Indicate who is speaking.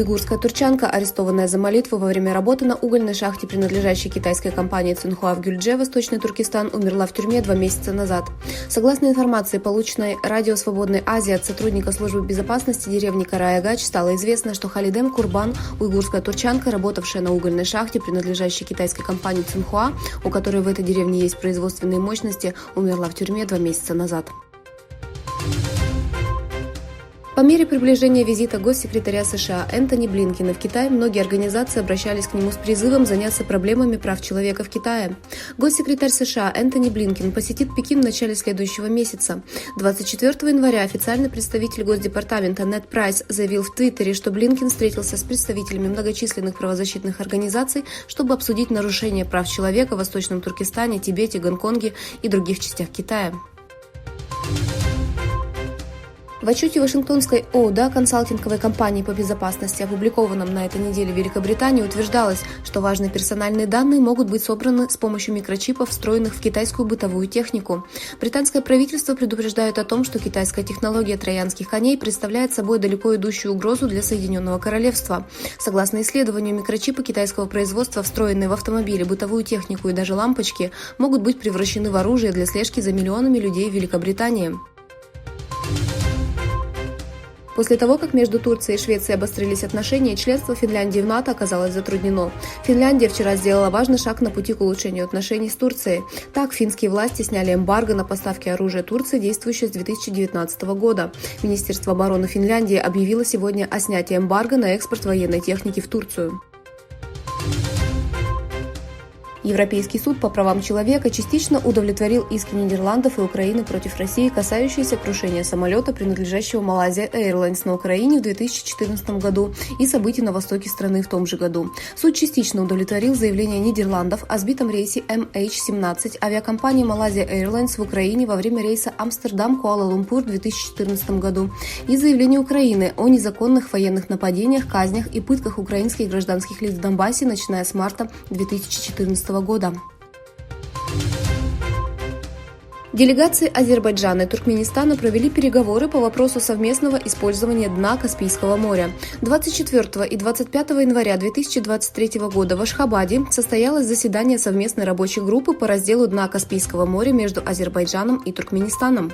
Speaker 1: Уйгурская турчанка, арестованная за молитву во время работы на угольной шахте, принадлежащей китайской компании Цинхуа в Гюльдже, Восточный Туркестан, умерла в тюрьме 2 месяца назад. Согласно информации, полученной Радио Свободной Азии от сотрудника службы безопасности деревни Караягач, стало известно, что Халидем Курбан, уйгурская турчанка, работавшая на угольной шахте, принадлежащей китайской компании Цинхуа, у которой в этой деревне есть производственные мощности, умерла в тюрьме 2 месяца назад. По мере приближения визита госсекретаря США Энтони Блинкена в Китай, многие организации обращались к нему с призывом заняться проблемами прав человека в Китае. Госсекретарь США Энтони Блинкен посетит Пекин в начале следующего месяца. 24 января официальный представитель Госдепартамента Нед Прайс заявил в Твиттере, что Блинкен встретился с представителями многочисленных правозащитных организаций, чтобы обсудить нарушения прав человека в Восточном Туркестане, Тибете, Гонконге и других частях Китая. В отчете Вашингтонской ОУДА консалтинговой компании по безопасности, опубликованном на этой неделе в Великобритании, утверждалось, что важные персональные данные могут быть собраны с помощью микрочипов, встроенных в китайскую бытовую технику. Британское правительство предупреждает о том, что китайская технология троянских коней представляет собой далеко идущую угрозу для Соединенного Королевства. Согласно исследованию, микрочипы китайского производства, встроенные в автомобили, бытовую технику и даже лампочки, могут быть превращены в оружие для слежки за миллионами людей в Великобритании. После того, как между Турцией и Швецией обострились отношения, членство Финляндии в НАТО оказалось затруднено. Финляндия вчера сделала важный шаг на пути к улучшению отношений с Турцией. Так, финские власти сняли эмбарго на поставки оружия Турции, действующее с 2019 года. Министерство обороны Финляндии объявило сегодня о снятии эмбарго на экспорт военной техники в Турцию. Европейский суд по правам человека частично удовлетворил иски Нидерландов и Украины против России, касающиеся крушения самолета, принадлежащего Malaysia Airlines на Украине в 2014 году и событий на востоке страны в том же году. Суд частично удовлетворил заявление Нидерландов о сбитом рейсе MH17 авиакомпании Malaysia Airlines в Украине во время рейса Амстердам-Куала-Лумпур в 2014 году и заявление Украины о незаконных военных нападениях, казнях и пытках украинских гражданских лиц в Донбассе, начиная с марта 2014 года. Делегации Азербайджана и Туркменистана провели переговоры по вопросу совместного использования дна Каспийского моря. 24 и 25 января 2023 года в Ашхабаде состоялось заседание совместной рабочей группы по разделу дна Каспийского моря между Азербайджаном и Туркменистаном.